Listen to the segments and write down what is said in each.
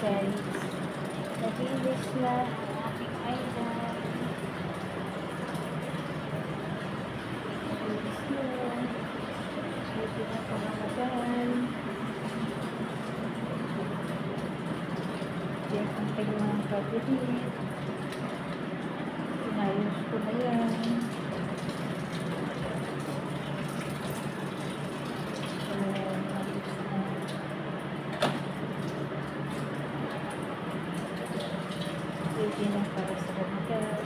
guys. Nabilis na ang aking island. Nabilis na. Pwede na pamamagan. Diyan ang kanyang kabinet. Inayos ko na yan. Pwede na para sa Ramadan.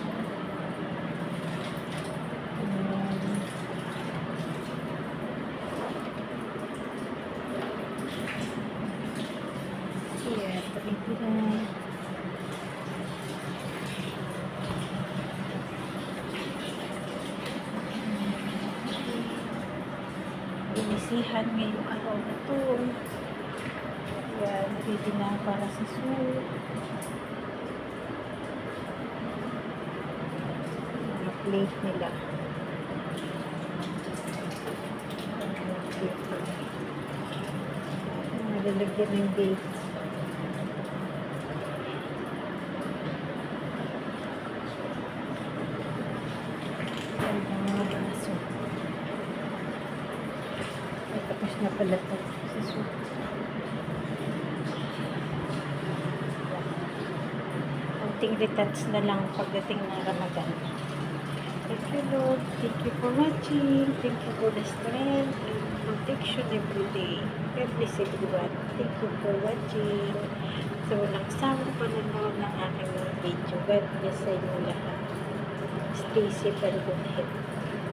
Here, pwede na. Inisihan ngayong araw na to. Yan, pwede na para sa soup. Plate nila. Nalalagyan ng dates. Ang mga baso. Ay, tapos na pala ito sa soup. Konting retouch na lang pagdating ng Ramadan. Thank you, Lord. Thank you for watching. Thank you for the strength and protection every day. God bless everyone. Thank you for watching. So, walang sawang panonood ng aking mga video. God bless sa inyo lahat. Stay safe and good health.